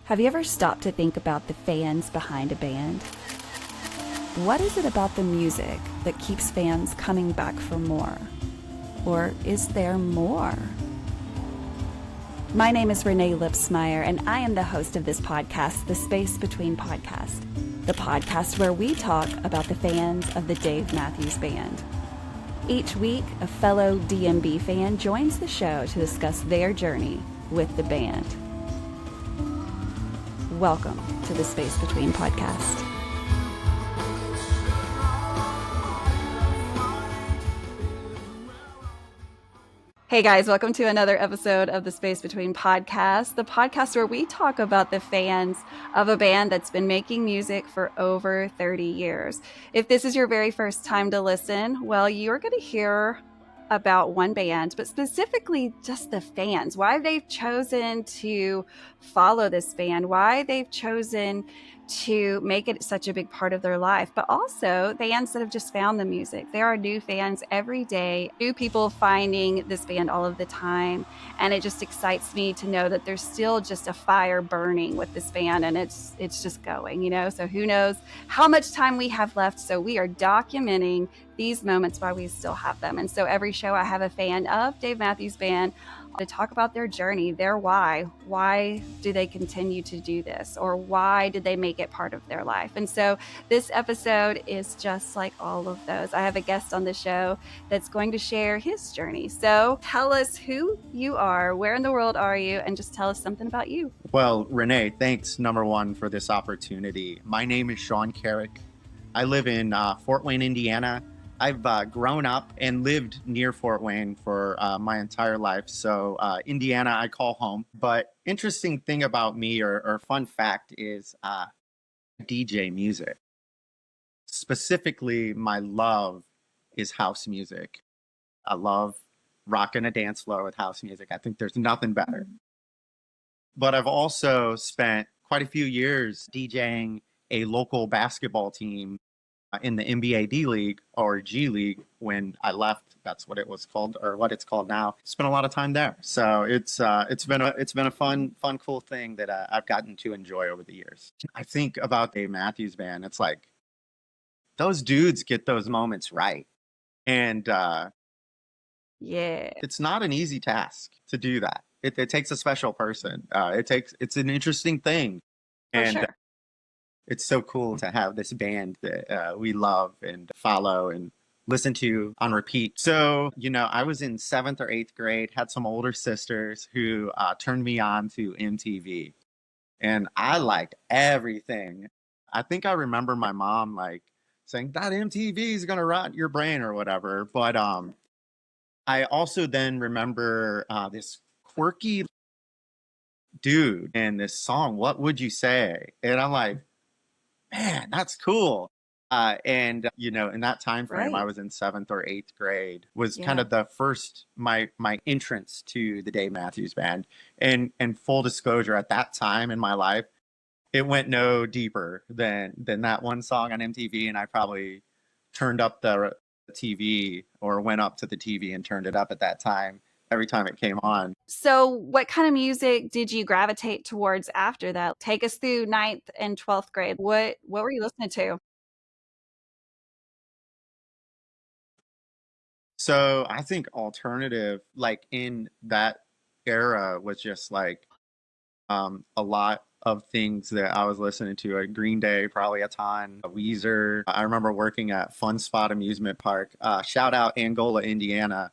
Have you ever stopped to think about the fans behind a band? What is it about the music that keeps fans coming back for more? Or is there more? My name is Renae Lipsmeyer, and I am the host of this podcast, The Space Between Podcast, the podcast where we talk about the fans of the Dave Matthews Band. Each week, a fellow DMB fan joins the show to discuss their journey with the band. Welcome to the Space Between Podcast. Hey guys, welcome to another episode of the Space Between Podcast, the podcast where we talk about the fans of a band that's been making music for over 30 years. If this is your very first time to listen, well, you're going to hear about one band, but specifically just the fans, why they've chosen to follow this band, why they've chosen to make it such a big part of their life, but also fans that have just found the music. There are new fans every day, new people finding this band all of the time, and it just excites me to know that there's still just a fire burning with this band, and it's just going, so who knows how much time we have left. So we are documenting these moments while we still have them. And so every show I have a fan of Dave Matthews Band to talk about their journey, their why. Why do they continue to do this? Or why did they make it part of their life? And so this episode is just like all of those. I have a guest on the show that's going to share his journey. So tell us who you are, where in the world are you, and just tell us something about you. Well, Renae, thanks, number one, for this opportunity. My name is Shaun Carrick. I live in Fort Wayne, Indiana. I've grown up and lived near Fort Wayne for my entire life. So Indiana, I call home. But interesting thing about me or fun fact is DJ music. Specifically, my love is house music. I love rocking a dance floor with house music. I think there's nothing better. But I've also spent quite a few years DJing a local basketball team in the NBA D League or G League. When I left, that's what it was called, or what it's called now. Spent a lot of time there, so it's been a fun, cool thing that I've gotten to enjoy over the years. I think about Dave Matthews Band. It's like those dudes get those moments right, and it's not an easy task to do that. It takes a special person. It's an interesting thing, and sure. It's so cool to have this band that we love and follow and listen to on repeat. So, I was in 7th or 8th grade, had some older sisters who turned me on to MTV. And I liked everything. I think I remember my mom saying that MTV is going to rot your brain or whatever. But I also then remember this quirky dude and this song, What Would You Say? And I'm like, man, that's cool. And in that time frame, Right. I was in 7th or 8th grade, was kind of the first my entrance to the Dave Matthews Band. And full disclosure, at that time in my life, it went no deeper than that one song on MTV, and I probably turned up the TV or went up to the TV and turned it up at that time every time it came on. So what kind of music did you gravitate towards after that? Take us through 9th and 12th grade. What were you listening to? So I think alternative, like in that era, was just like a lot of things that I was listening to. Green Day, probably a ton. Weezer. I remember working at Fun Spot Amusement Park. Shout out Angola, Indiana,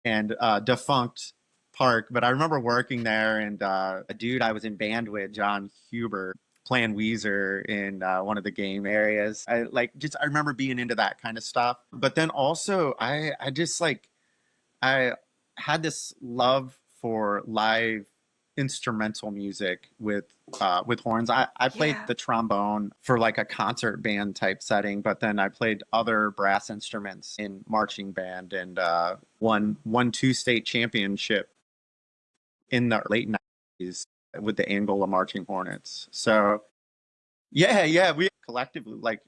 and defunct park. But I remember working there, and a dude I was in band with, John Huber, playing Weezer in one of the game areas. I remember being into that kind of stuff. But then also I had this love for live instrumental music with horns. I played the trombone for like a concert band type setting, but then I played other brass instruments in marching band and won 2 state championship in the late 90s with the Angola Marching Hornets. So yeah, we collectively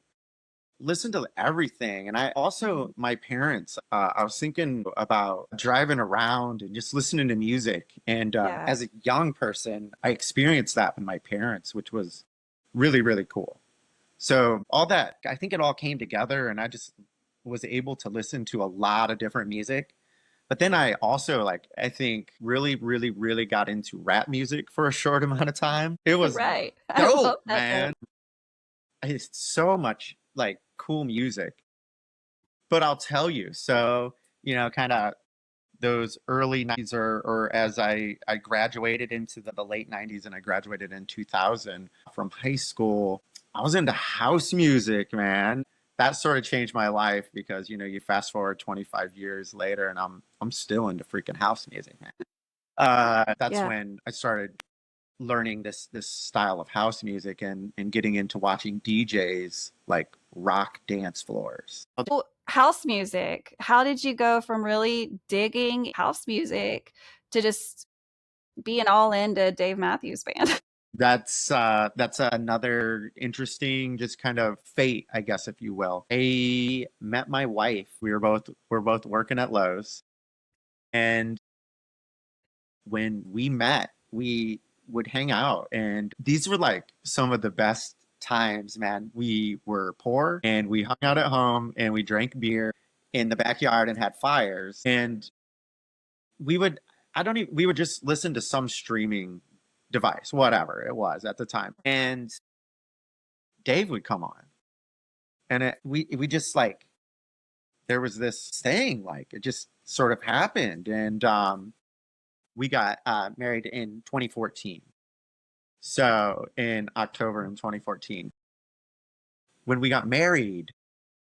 listen to everything. And I also, my parents, I was thinking about driving around and just listening to music. And Yeah. as a young person, I experienced that with my parents, which was really, really cool. So all that, I think it all came together, and I just was able to listen to a lot of different music. But then I also like, I think really, really, really got into rap music for a short amount of time. It was Right. I love dope, that man. though. It's so much like cool music. But I'll tell you, so, kind of those early 90s, or as I graduated into the late 90s, and I graduated in 2000 from high school, I was into house music, man. That sort of changed my life because, you fast forward 25 years later and I'm still into freaking house music, man. That's Yeah. when I started learning this style of house music, and getting into watching DJs like rock dance floors. Well, house music. How did you go from really digging house music to just being all into Dave Matthews Band? That's another interesting just kind of fate, I guess, if you will. I met my wife. We're both working at Lowe's, and when we met, we would hang out, and these were like some of the best times, man. We were poor, and we hung out at home, and we drank beer in the backyard and had fires, and we would I don't even we would just listen to some streaming device, whatever it was at the time, and Dave would come on, and we just like, there was this thing, like it just sort of happened, and we got married in 2014. So in October in 2014, when we got married,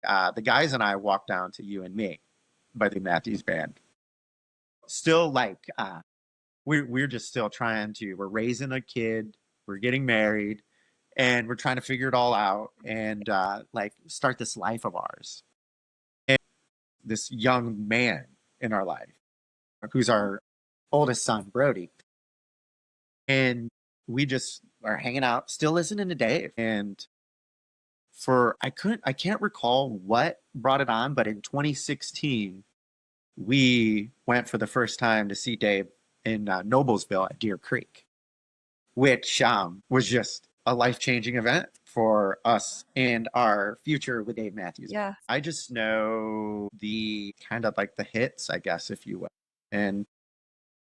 the guys and I walked down to You and Me by the Matthews Band. Still like, we're just still trying to, we're raising a kid, we're getting married, and we're trying to figure it all out, and like start this life of ours. And this young man in our life, who's our oldest son, Brody. And we just are hanging out, still listening to Dave. And I can't recall what brought it on, but in 2016, we went for the first time to see Dave in Noblesville at Deer Creek, which was just a life changing event for us and our future with Dave Matthews. Yeah. I just know the kind of like the hits, I guess, if you will. And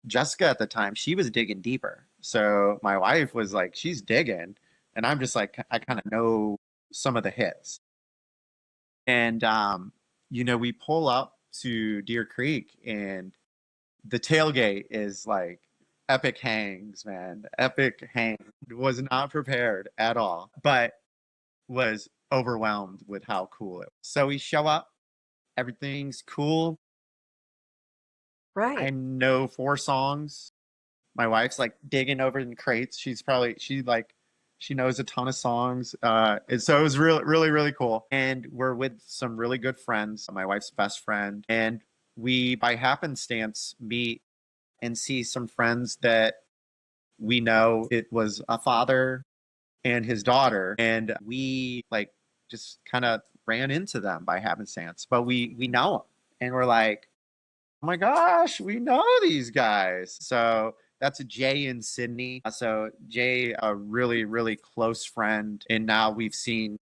Jessica at the time, she was digging deeper. So my wife was like, she's digging. And I'm just like, I kind of know some of the hits. And, we pull up to Deer Creek, and the tailgate is like epic hangs, man. Epic hang. Was not prepared at all, but was overwhelmed with how cool it was. So we show up, everything's cool. I Right. know four songs. My wife's like digging over in crates. She knows a ton of songs. And so it was really, really, really cool. And we're with some really good friends, my wife's best friend. And we, by happenstance, meet and see some friends that we know. It was a father and his daughter. And we like just kind of ran into them by happenstance. But we know them. And we're like, oh my gosh, we know these guys. So that's Jay and Sydney. So Jay, a really, really close friend. And now we've seen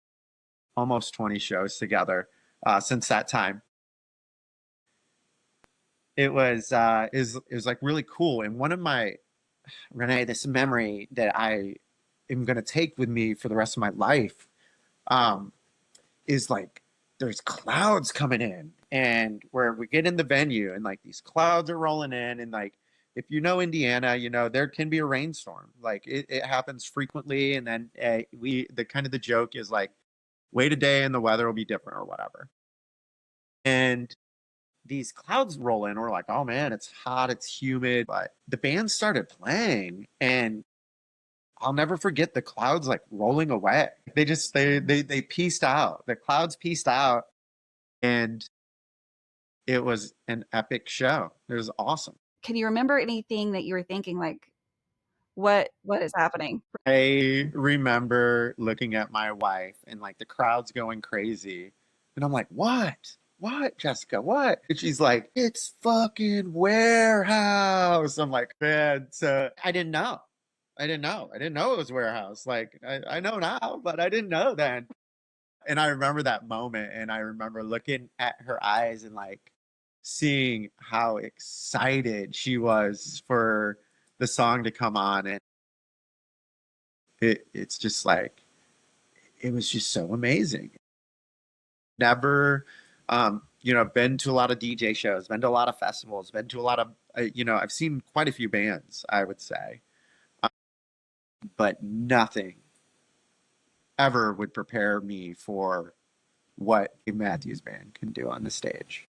almost 20 shows together since that time. It was like really cool. And one of my, Renae, this memory that I am going to take with me for the rest of my life, um, is like there's clouds coming in, and where we get in the venue, and like these clouds are rolling in, and like, if you know Indiana, there can be a rainstorm. Like it happens frequently, and then the kind of the joke is like, wait a day and the weather will be different or whatever. And these clouds roll in, we're like, oh man, it's hot, it's humid. But the band started playing, and I'll never forget the clouds like rolling away. They pieced out. The clouds pieced out, and it was an epic show. It was awesome. Can you remember anything that you were thinking like, What is happening? I remember looking at my wife and like the crowd's going crazy. And I'm like, what? What, Jessica? What? And she's like, it's fucking warehouse. I'm like, man, so I didn't know. I didn't know. I didn't know it was warehouse. Like I know now, but I didn't know then. And I remember that moment and I remember looking at her eyes and like seeing how excited she was for the song to come on. And it's just like it was just so amazing. Never, been to a lot of DJ shows, been to a lot of festivals, been to a lot of, I've seen quite a few bands, I would say, um, but nothing ever would prepare me for what a Matthews Band can do on the stage.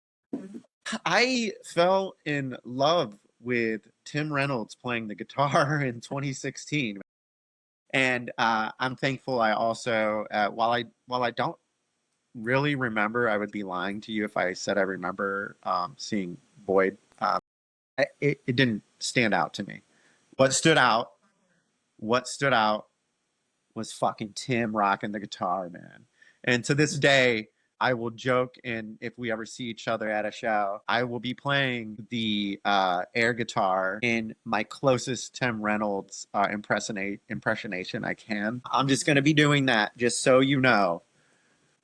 I fell in love with Tim Reynolds playing the guitar in 2016. And I'm thankful. I also, while I don't really remember. I would be lying to you if I said I remember seeing Boyd. It didn't stand out to me. What stood out? What stood out was fucking Tim rocking the guitar, man. And to this day, I will joke, and if we ever see each other at a show, I will be playing the air guitar in my closest Tim Reynolds impressionation I can. I'm just going to be doing that, just so you know.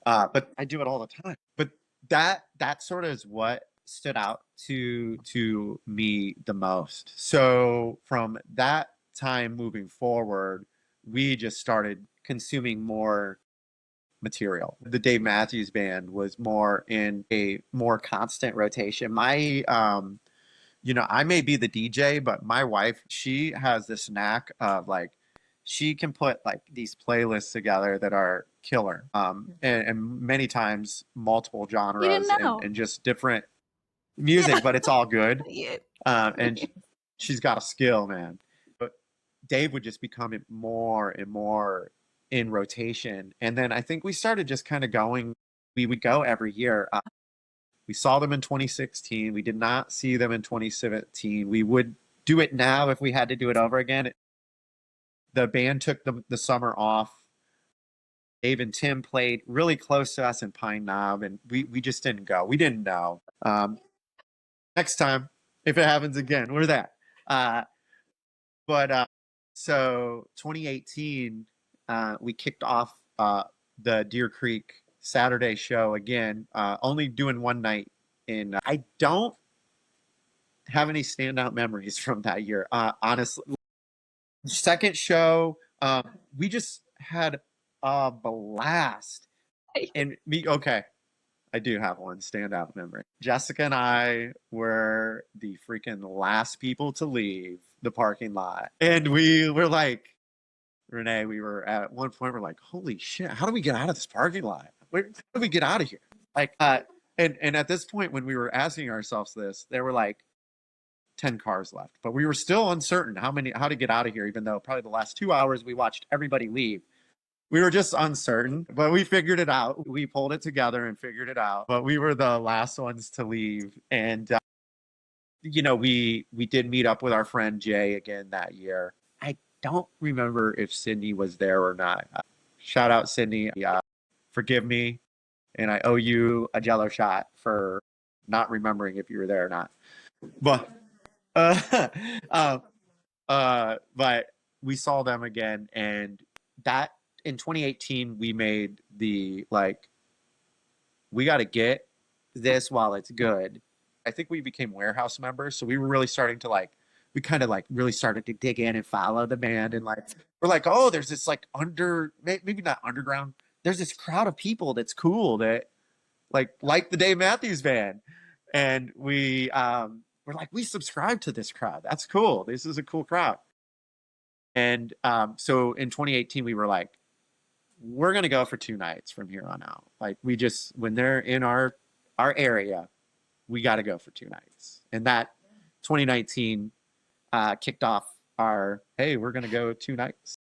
But I do it all the time. But that sort of is what stood out to me the most. So from that time moving forward, we just started consuming more material. The Dave Matthews Band was more in a more constant rotation. I may be the DJ, but my wife, she has this knack of like, she can put like these playlists together that are killer. And many times multiple You didn't genres and, know. and just different Yeah. music, but it's all good. Yeah. And she's got a skill, man. But Dave would just become more and more in rotation. And then I think we started just kind of going, we would go every year. We saw them in 2016. We did not see them in 2017. We would do it now if we had to do it over again. The band took the summer off. Dave and Tim played really close to us in Pine Knob, and we just didn't go. We didn't know. Next time, if it happens again, we're there. Uh, but so 2018, we kicked off the Deer Creek Saturday show again, only doing one night. I don't have any standout memories from that year. Honestly, second show, we just had a blast. And me, okay, I do have one standout memory. Jessica and I were the freaking last people to leave the parking lot, and we were like, Renee, we were at one point, we're like, holy shit, how do we get out of this parking lot? How do we get out of here? Like, and at this point, when we were asking ourselves this, there were like 10 cars left, but we were still uncertain how to get out of here, even though probably the last 2 hours we watched everybody leave. We were just uncertain, but we figured it out. We pulled it together and figured it out. But we were the last ones to leave. And we did meet up with our friend Jay again that year. I don't remember if Sydney was there or not. Shout out Sydney. Forgive me, and I owe you a Jello shot for not remembering if you were there or not. But uh, um, but we saw them again, and that in 2018 we made the like we got to get this while it's good. I think we became warehouse members, so we were really starting to like we kind of like really started to dig in and follow the band, and like we're like, oh, there's this like maybe not underground. There's this crowd of people that's cool that like the Dave Matthews Band, and we're like we subscribe to this crowd. That's cool. This is a cool crowd. And so in 2018, we were like, we're gonna go for 2 nights from here on out. Like we just when they're in our area, we got to go for 2 nights. And that 2019 kicked off our hey, we're gonna go 2 nights.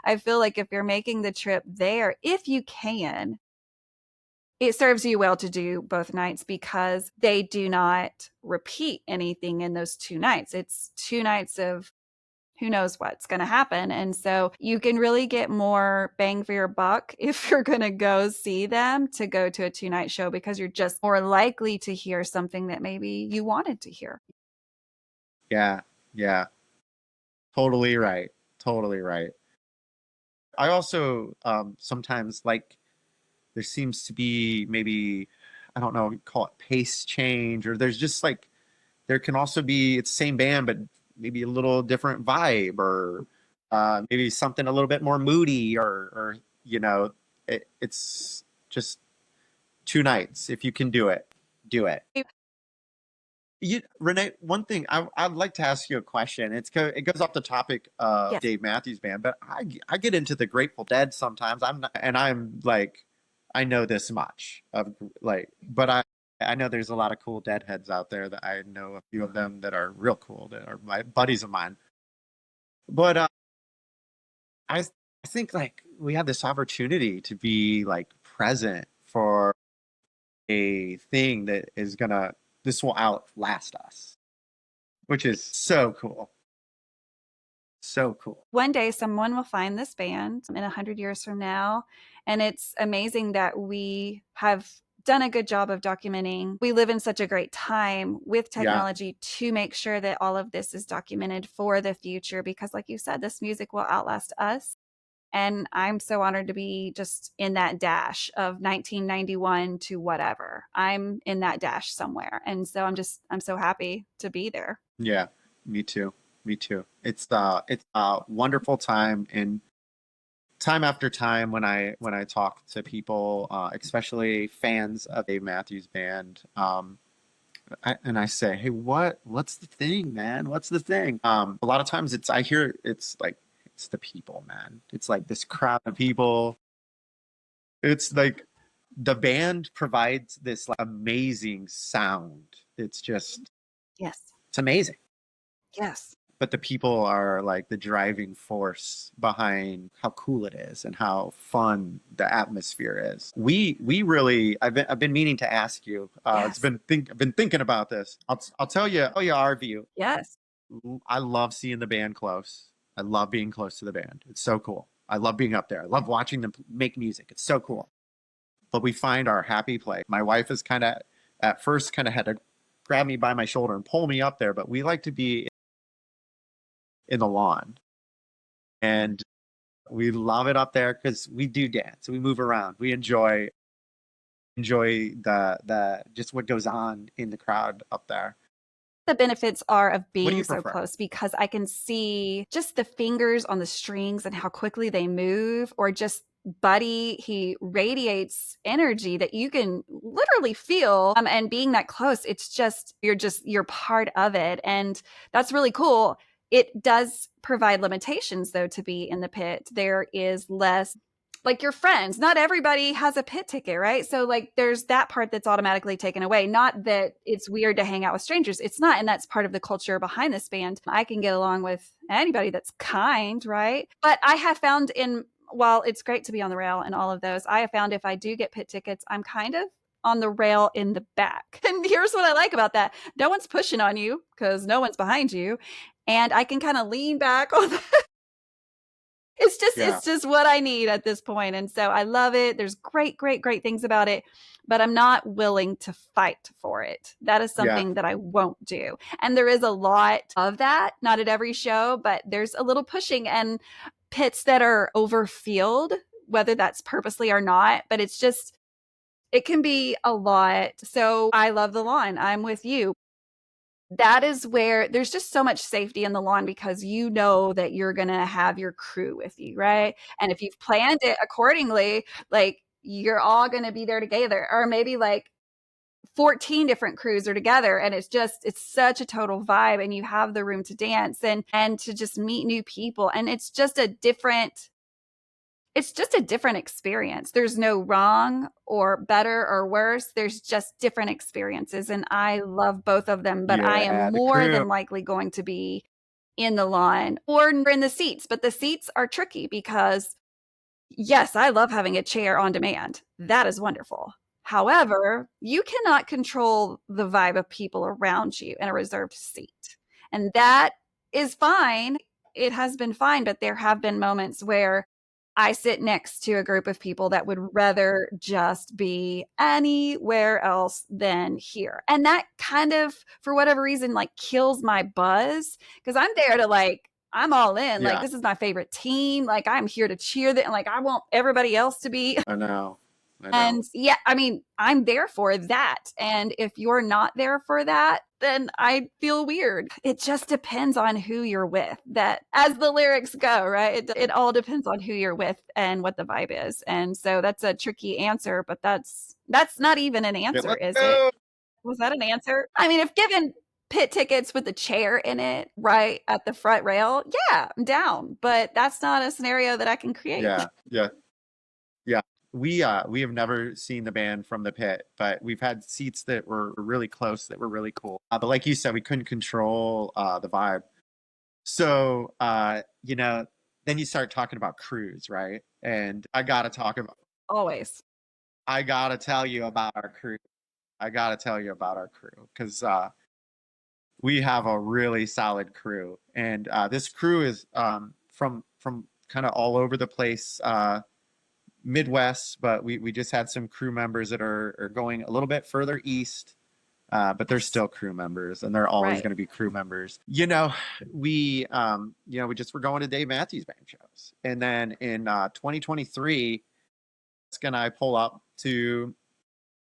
I feel like if you're making the trip there, if you can, it serves you well to do both nights because they do not repeat anything in those 2 nights. It's 2 nights of who knows what's going to happen. And so you can really get more bang for your buck if you're going to go see them to go to a 2 night show, because you're just more likely to hear something that maybe you wanted to hear. Yeah, yeah, totally right. Totally right. I also sometimes like there seems to be maybe, I don't know, call it pace change, or there's just like there can also be it's the same band but maybe a little different vibe, or maybe something a little bit more moody, or you know, it's just 2 nights. If you can do it, do it. You, Renae, one thing I'd like to ask you a question. It goes off the topic of Yes. Dave Matthews Band, but I get into the Grateful Dead sometimes. I'm not, and I'm like, I know this much of like, but I know there's a lot of cool Deadheads out there that I know a few of them that are real cool, that are my buddies of mine. But I think like we have this opportunity to be like present for a thing that is gonna this will outlast us, which is so cool. So cool. One day someone will find this band in 100 years from now. And it's amazing that we have done a good job of documenting. We live in such a great time with Yeah. technology to make sure that all of this is documented for the future, because like you said, this music will outlast us. And I'm so honored to be just in that dash of 1991 to whatever. I'm in that dash somewhere. And so I'm so happy to be there. Yeah. Me too. Me too. It's a wonderful time, and time after time when I talk to people, especially fans of Dave Matthews Band, and I say, "Hey, what's the thing, man? What's the thing?" A lot of times I hear it's like it's the people, man. It's like this crowd of people. It's like the band provides this like, amazing sound. Yes. It's amazing. Yes. But the people are like the driving force behind how cool it is and how fun the atmosphere is. We really I've been meaning to ask you. Yes. I've been thinking about this. I'll tell you our view. Yes. I love seeing the band close. I love being close to the band. It's so cool. I love being up there. I love watching them make music. It's so cool. But we find our happy place. My wife is kind of at first kind of had to grab me by my shoulder and pull me up there, but we like to be in the lawn. And we love it up there because we do dance. We move around. We enjoy the just what goes on in the crowd up there. The benefits are of What do being you so prefer? close, because I can see just the fingers on the strings and how quickly they move, or just Buddy, he radiates energy that you can literally feel. And being that close, it's you're part of it. And that's really cool. It does provide limitations, though, to be in the pit. There is less, like, your friends. Not everybody has a pit ticket, right? So like there's that part that's automatically taken away. Not that it's weird to hang out with strangers. It's not, and that's part of the culture behind this band. I can get along with anybody that's kind, right? But I have found in while it's great to be on the rail and all of those, I have found if I do get pit tickets, I'm kind of on the rail in the back. And here's what I like about that. No one's pushing on you because no one's behind you. And I can kind of lean back on the Yeah, it's just what I need at this point. And so I love it. There's great things about it, but I'm not willing to fight for it. That is yeah, something that I won't do. And there is a lot of that, not at every show, but there's a little pushing and pits that are overfilled, whether that's purposely or not, but it can be a lot. So I love the lawn. I'm with you. That is where there's just so much safety in the lawn, because you know that you're going to have your crew with you, right? And if you've planned it accordingly, like, you're all going to be there together, or maybe like 14 different crews are together, and it's such a total vibe, and you have the room to dance and to just meet new people, and it's just a different experience. There's no wrong or better or worse. There's just different experiences. And I love both of them, but I am yeah. The more crew. than likely going to be in the lawn or in the seats. But the seats are tricky because, yes, I love having a chair on demand. That is wonderful. However, you cannot control the vibe of people around you in a reserved seat. And that is fine it has been fine, but there have been moments where I sit next to a group of people that would rather just be anywhere else than here. And that kind of, for whatever reason, like kills my buzz because I'm there to like, I'm all in. Like, Yeah, this is my favorite team. Like, I'm here to cheer them. Like, I want everybody else to be. I know. I know. And yeah, I mean, I'm there for that. And if you're not there for that, then I feel weird. It just depends on who you're with. That, as the lyrics go, right? It all depends on who you're with and what the vibe is. And so that's a tricky answer, but that's not even an Okay, answer, let's is it? go. Was that an answer? I mean, if given pit tickets with the chair in it right at the front rail, yeah, I'm down. But that's not a scenario that I can create. Yeah, yeah, yeah. We have never seen the band from the pit, but we've had seats that were really close that were really cool. But like you said, we couldn't control the vibe. So then you start talking about crews, right? And Always. I gotta tell you about our crew. I gotta tell you about our crew because we have a really solid crew, and this crew is from kind of all over the place, Midwest. But we just had some crew members that are going a little bit further east, but they're Yes. still crew members, and they're always Right. going to be crew members. We just were going to Dave Matthews Band shows, and then in 2023, Jessica and I pull up to.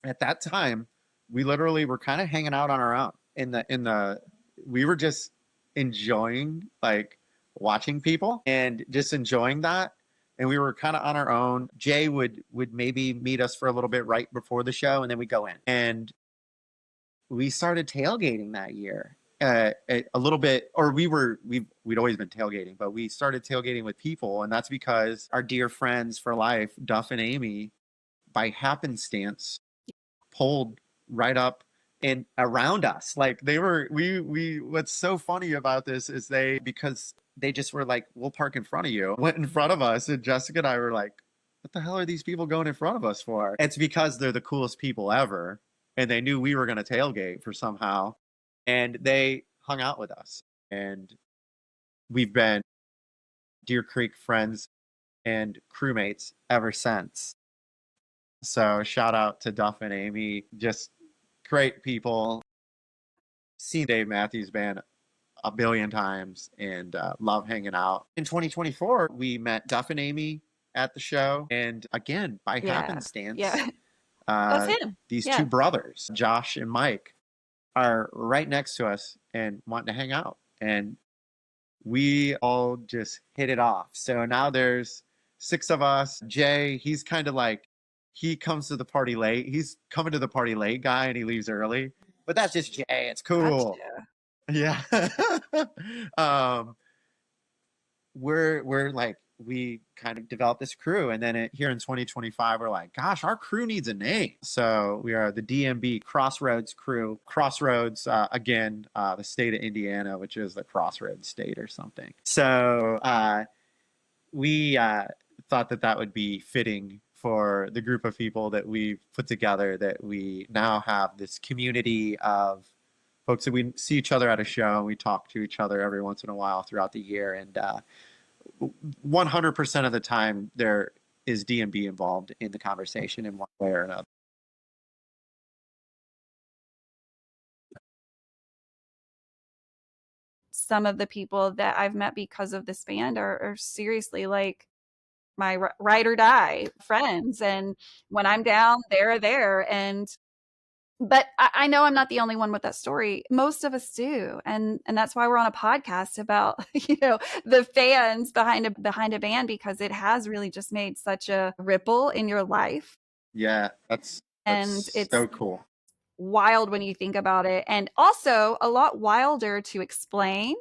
At that time, we literally were kind of hanging out on our own in the. We were just enjoying like watching people and just enjoying that. And we were kind of on our own. Jay would maybe meet us for a little bit right before the show, and then we go in. And we started tailgating that year, a little bit, or we'd always been tailgating, but we started tailgating with people, and that's because our dear friends for life, Duff and Amy, by happenstance, pulled right up and around us. Like they were, we. What's so funny about this is because they just were like, "We'll park in front of you," went in front of us, and Jessica and I were like, "What the hell are these people going in front of us for?" It's because they're the coolest people ever, and they knew we were going to tailgate for somehow, and they hung out with us, and we've been Deer Creek friends and crewmates ever since. So shout out to Duff and Amy, just great people. Seen Dave Matthews Band a billion times and love hanging out. In 2024, we met Duff and Amy at the show, and again by Yeah. happenstance, Yeah. That's uh, him. these two Yeah. brothers, Josh and Mike, are right next to us and wanting to hang out, and we all just hit it off. So now there's six of us. Jay, he's kind of like he comes to the party late. He's coming to the party late guy, and he leaves early. But that's just Jay. It's cool. Gotcha. Yeah. um, we're like we kind of developed this crew, and then here in 2025, we're like, gosh, our crew needs a name. So we are the DMB Crossroads Crew. Crossroads, again, the state of Indiana, which is the Crossroads State or something. So we thought that that would be fitting for the group of people that we've put together. That we now have this community of folks that we see each other at a show, and we talk to each other every once in a while throughout the year, and 100% of the time there is DMB involved in the conversation in one way or another. Some of the people that I've met because of this band are seriously like my ride or die friends. And when I'm down, they're there. And but I know I'm not the only one with that story. Most of us do, and that's why we're on a podcast about the fans behind a band because it has really just made such a ripple in your life, Yeah, that's and it's so cool. wild when you think about it, and also a lot wilder to explain.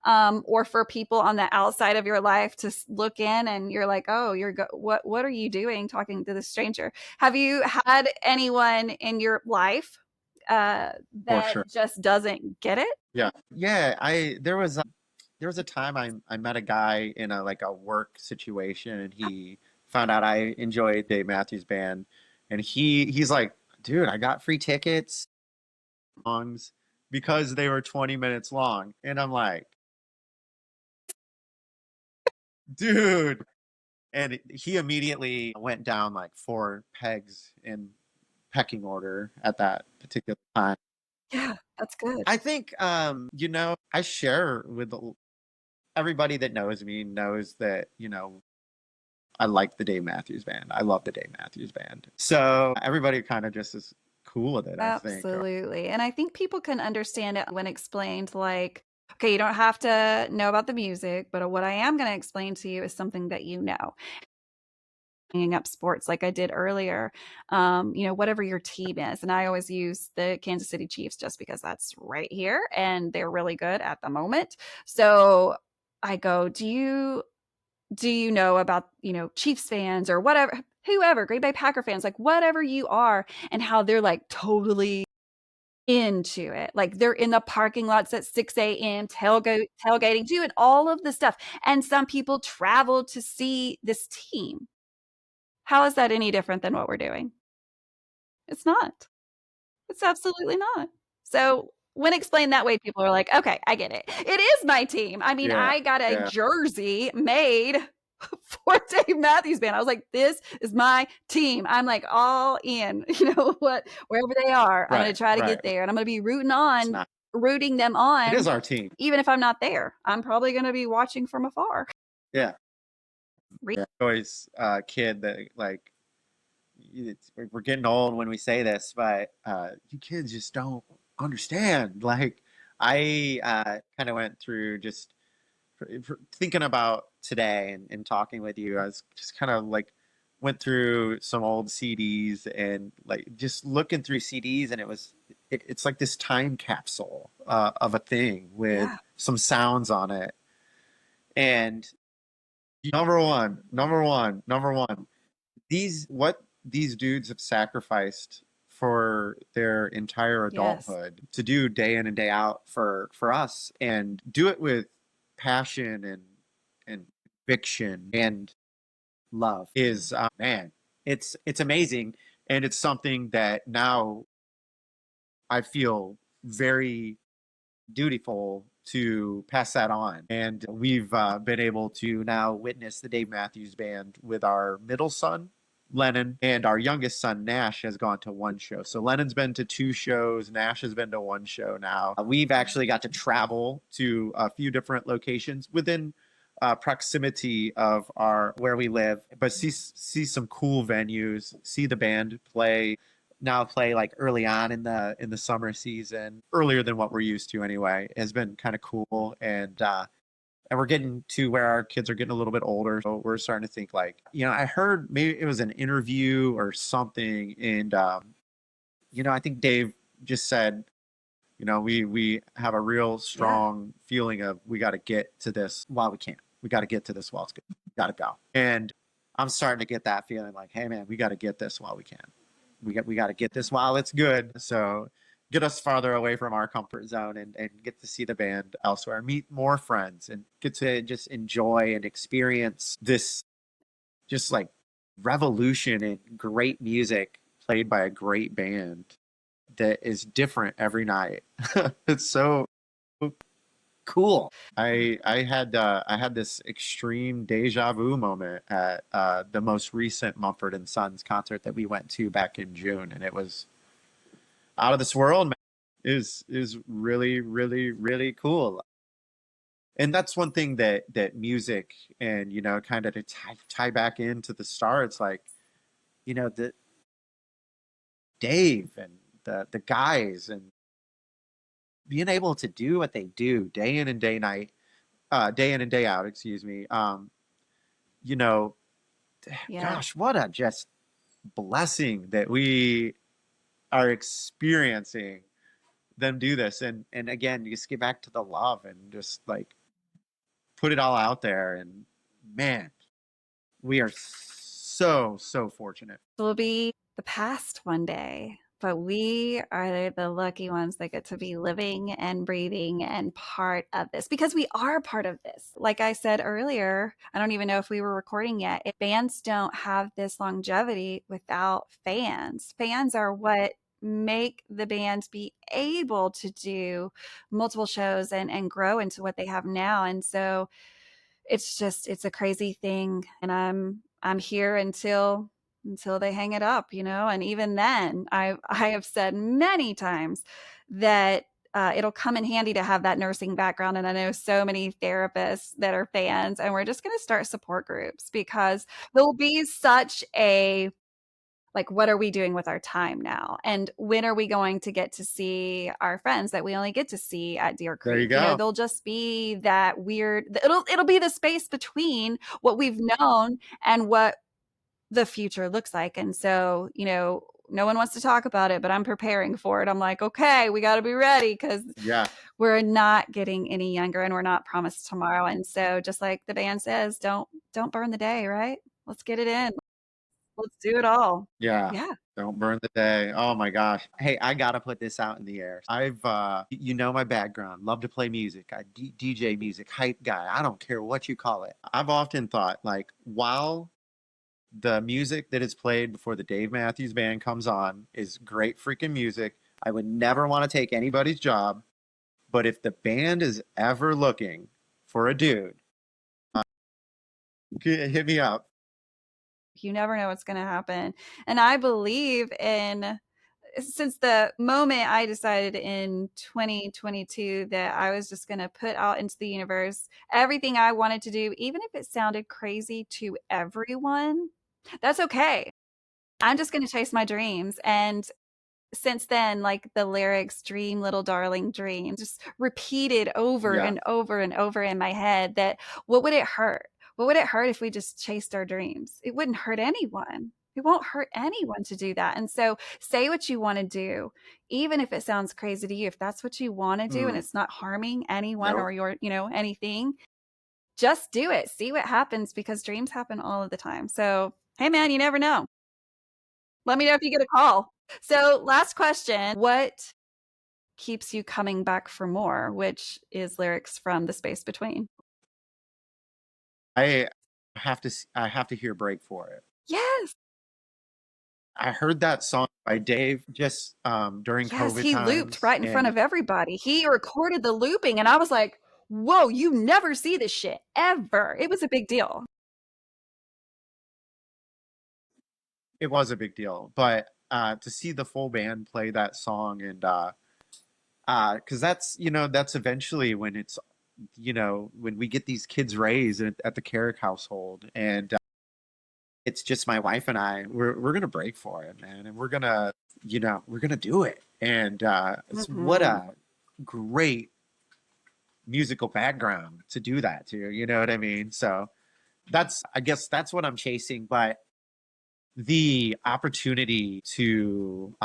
Or for people on the outside of your life to look in and you're like, oh, what are you doing talking to this stranger? Have you had anyone in your life For that sure. just doesn't get it? Yeah, yeah. I there was a time I met a guy in a like a work situation, and he found out I enjoyed Dave Matthews Band, and he's like, dude, I got free tickets songs because they were 20 minutes long, and I'm like, dude. And he immediately went down like 4 pegs in pecking order at that particular time. Yeah, that's good. I think, I share with everybody that knows me knows that, I like the Dave Matthews Band. I love the Dave Matthews Band. So everybody kind of just is cool with it, I think. Absolutely. And I think people can understand it when explained, like, okay, you don't have to know about the music, but what I am going to explain to you is something that you know. Bringing up sports like I did earlier, whatever your team is. And I always use the Kansas City Chiefs just because that's right here and they're really good at the moment. So I go, do you know about, Chiefs fans or whatever, whoever, Green Bay Packer fans, like whatever you are, and how they're like totally into it. Like they're in the parking lots at 6 a.m. Tailgating, doing all of the stuff. And some people travel to see this team. How is that any different than what we're doing? It's not. It's absolutely not. So when explained that way, people are like, okay, I get it. It is my team. I mean, Yeah, I got a yeah, jersey made for Dave Matthews Band. I was like, this is my team. I'm like all in, wherever they are, I'm going right, to try to right. get there and I'm going to be It's not. rooting them It is on, our team. even if I'm not there. I'm probably going to be watching from afar. Yeah, yeah. Always kid that like we're getting old when we say this, but you kids just don't understand. Like I kind of went through just thinking about today and talking with you. I was just kind of like went through some old CDs and like just looking through CDs, and it's like this time capsule of a thing with Yeah. some sounds on it. And number one, these dudes have sacrificed for their entire Yes. adulthood to do day in and day out for us, and do it with passion and conviction and love is man, it's amazing. And it's something that now I feel very dutiful to pass that on. And we've been able to now witness the Dave Matthews Band with our middle son, Lennon, and our youngest son, Nash, has gone to one show. So Lennon's been to 2 shows, Nash has been to one show now. We've actually got to travel to a few different locations within proximity of our where we live, but see some cool venues, see the band play like early on in the summer season, earlier than what we're used to anyway, has been kind of cool. And we're getting to where our kids are getting a little bit older, so we're starting to think like, I heard maybe it was an interview or something, and I think Dave just said, we have a real Yeah. strong feeling of we got to get to this while we can. We got to get to this while it's good. We got to go. And I'm starting to get that feeling like, hey man, we got to get this while we can. We got to get this while it's good. So get us farther away from our comfort zone and get to see the band elsewhere, meet more friends, and get to just enjoy and experience this just like revolution in great music played by a great band that is different every night. It's so cool. I had this extreme deja vu moment at the most recent Mumford and Sons concert that we went to back in June, and it was out of this world. Man. Is really really really cool. And that's one thing that music and kind of to tie back into the star. It's like the Dave and the guys and being able to do what they do day in and day in and day out, excuse me. You know, Yeah. gosh, what a just blessing that we are experiencing them do this. And again, you just get back to the love and just like put it all out there. And man, we are so fortunate. Will be the past one day, but we are the lucky ones that get to be living and breathing and part of this because we are part of this. Like I said earlier, I don't even know if we were recording yet. If bands don't have this longevity without fans. Fans are what make the bands be able to do multiple shows and grow into what they have now. And so it's a crazy thing, and I'm here until they hang it up, and even then I have said many times that it'll come in handy to have that nursing background. And I know so many therapists that are fans, and we're just going to start support groups because there'll be such a like, what are we doing with our time now? And when are we going to get to see our friends that we only get to see at Deer There you Creek? go. There'll just be that weird, it'll be the space between what we've known and what the future looks like. And so, no one wants to talk about it, but I'm preparing for it. I'm like, okay, we got to be ready because Yeah. we're not getting any younger and we're not promised tomorrow. And so, just like the band says, don't burn the day, right? Let's get it in. Let's do it all. Yeah. Yeah. Don't burn the day. Oh my gosh. Hey, I gotta put this out in the air. You know my background. Love to play music. DJ music, hype guy. I don't care what you call it. I've often thought, like, while the music that is played before the Dave Matthews Band comes on is great freaking music, I would never want to take anybody's job. But if the band is ever looking for a dude, hit me up. You never know what's going to happen. And I believe in, since the moment I decided in 2022 that I was just going to put out into the universe everything I wanted to do, even if it sounded crazy to everyone, that's okay. I'm just going to chase my dreams. And since then, like the lyrics, dream, little darling, dream, just repeated over Yeah. and over and over in my head that what would it hurt? What would it hurt if we just chased our dreams? It wouldn't hurt anyone. It won't hurt anyone to do that. And so say what you want to do, even if it sounds crazy to you. If that's what you want to do and Mm, it's not harming anyone nope. or anything, just do it. See what happens because dreams happen all of the time. So, hey, man, you never know. Let me know if you get a call. So, last question. What keeps you coming back for more, which is lyrics from The Space Between? I I have to hear Break for it. Yes. I heard that song by Dave just during Yes, COVID he looped times, right in front and of everybody. He recorded the looping, and I was like, whoa, you never see this shit ever. It was a big deal. it was a big deal. But to see the full band play that song, and because that's that's eventually when it's when we get these kids raised at the Carrick household, and it's just my wife and I. We're gonna break for it, man, and we're gonna do it. And what Mhm. a great musical background to do that to. You know what I mean? So I guess that's what I'm chasing. But the opportunity to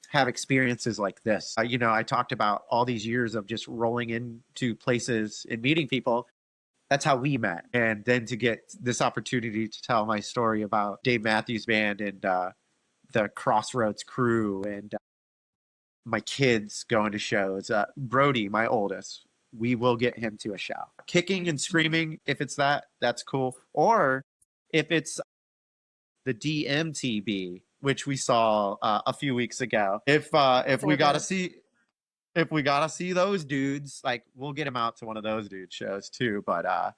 have experiences like this, I talked about all these years of just rolling into places and meeting people. That's how we met. And then to get this opportunity to tell my story about Dave Matthews Band, and the Crossroads crew, and my kids going to shows. Brody, my oldest, we will get him to a show. Kicking and screaming, if it's that's cool. Or if it's the DMTB, which we saw a few weeks ago. If we So gotta good. see those dudes, like, we'll get him out to one of those dude shows too. But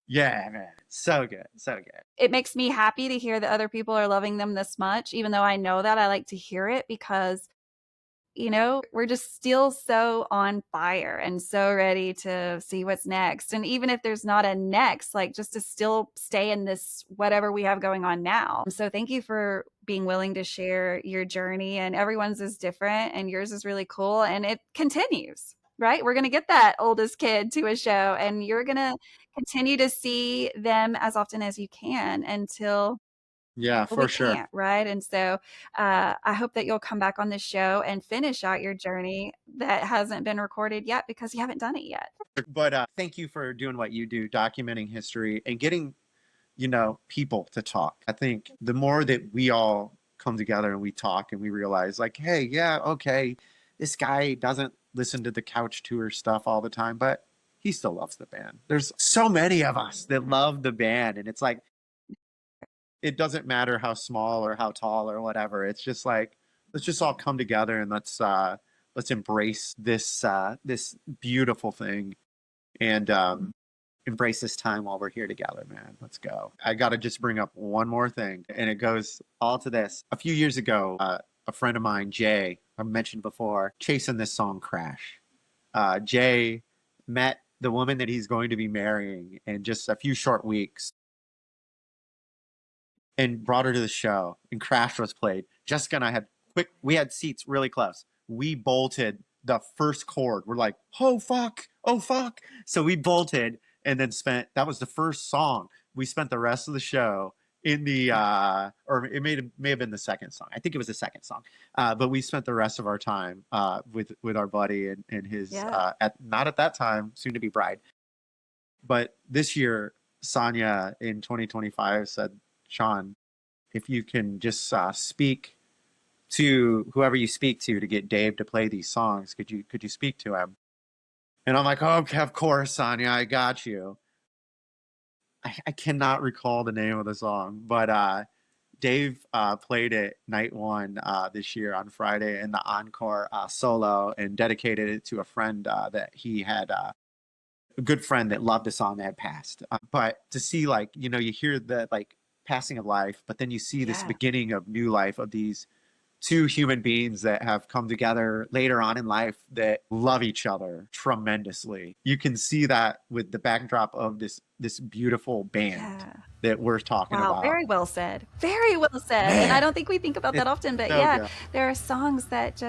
yeah, man, so good, so good. It makes me happy to hear that other people are loving them this much, even though I know that. I like to hear it because we're just still so on fire and so ready to see what's next. And even if there's not a next, like just to still stay in this, whatever we have going on now. So thank you for being willing to share your journey. And everyone's is different, and yours is really cool. And it continues, right? We're going to get that oldest kid to a show, and you're going to continue to see them as often as you can until Yeah, we for sure. can't, right? And so I hope that you'll come back on the show and finish out your journey that hasn't been recorded yet because you haven't done it yet. But thank you for doing what you do, documenting history and getting people to talk. I think the more that we all come together and we talk and we realize, like, hey, yeah, okay, this guy doesn't listen to the couch tour stuff all the time, but he still loves the band. There's so many of us that love the band, and it's like, it doesn't matter how small or how tall or whatever. It's just like, let's just all come together and let's embrace this beautiful thing. And embrace this time while we're here together, man. Let's go. I got to just bring up one more thing, and it goes all to this. A few years ago, a friend of mine, Jay, I mentioned before, chasing this song Crash. Jay met the woman that he's going to be marrying in just a few short weeks and brought her to the show, and Crash was played. Jessica and I had we had seats really close. We bolted the first chord. We're like, oh fuck, oh fuck. So we bolted and then that was the first song. We spent the rest of the show in the or it may have been the second song. I think it was the second song. But we spent the rest of our time with our buddy and his Yeah. not at that time, soon to be bride. But this year, Sonia in 2025 said, Shaun, if you can just speak to whoever you speak to get Dave to play these songs, could you speak to him? And I'm like, oh, okay, of course, Sonia, I got you. I cannot recall the name of the song, but Dave played it night one this year on Friday in the encore solo and dedicated it to a friend that he had. A good friend that loved a song that had passed. But to see, like, you hear the like passing of life, but then you see this beginning of new life of these two human beings that have come together later on in life that love each other tremendously. You can see that with the backdrop of this beautiful band that we're talking Wow, about. very well said. Very well said. Man, and I don't think we think about that often, but so good. there are songs that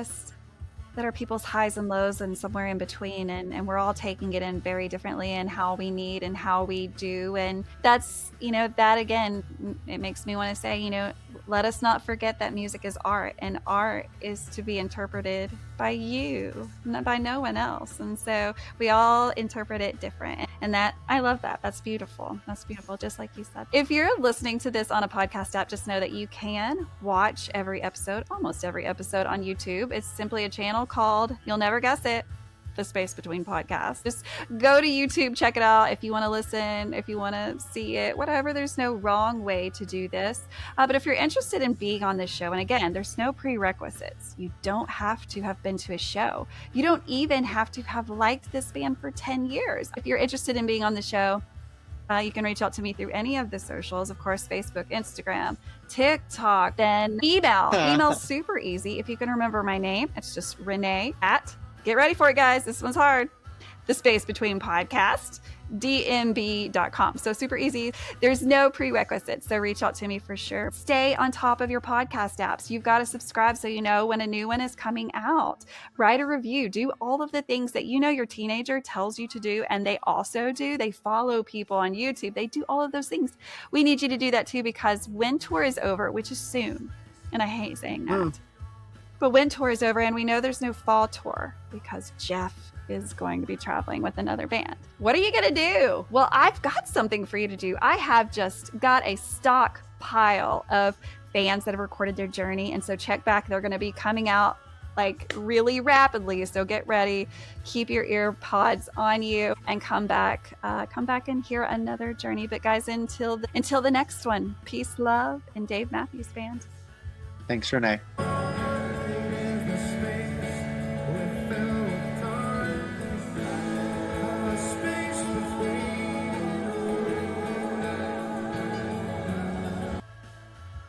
are people's highs and lows and somewhere in between, and we're all taking it in very differently and how we need and how we do. And that's, that again, it makes me want to say, let us not forget that music is art, and art is to be interpreted by you, not by no one else. And so we all interpret it different. And I love that. That's beautiful. That's beautiful. Just like you said. If you're listening to this on a podcast app, just know that you can watch almost every episode on YouTube. It's simply a channel called, you'll never guess it, The Space Between Podcasts. Just go to YouTube, check it out if you want to listen, if you want to see it, whatever. There's no wrong way to do this. But if you're interested in being on this show, and again, there's no prerequisites. You don't have to have been to a show. You don't even have to have liked this band for 10 years. If you're interested in being on the show, you can reach out to me through any of the socials, of course, Facebook, Instagram, TikTok, then email. Email's super easy. If you can remember my name, it's just Renae at, get ready for it, guys. This one's hard. The Space Between Podcast, dmb.com. So super easy. There's no prerequisites. So reach out to me for sure. Stay on top of your podcast apps. You've got to subscribe so you know when a new one is coming out. Write a review. Do all of the things that your teenager tells you to do, and they also do. They follow people on YouTube. They do all of those things. We need you to do that too, because when tour is over, which is soon, and I hate saying that, but when tour is over, and we know there's no fall tour because Jeff is going to be traveling with another band. What are you going to do? Well, I've got something for you to do. I have just got a stock pile of fans that have recorded their journey. And so check back. They're going to be coming out like really rapidly. So get ready, keep your ear pods on you, and come back and hear another journey. But guys, until the next one, peace, love, and Dave Matthews Band. Thanks, Renae.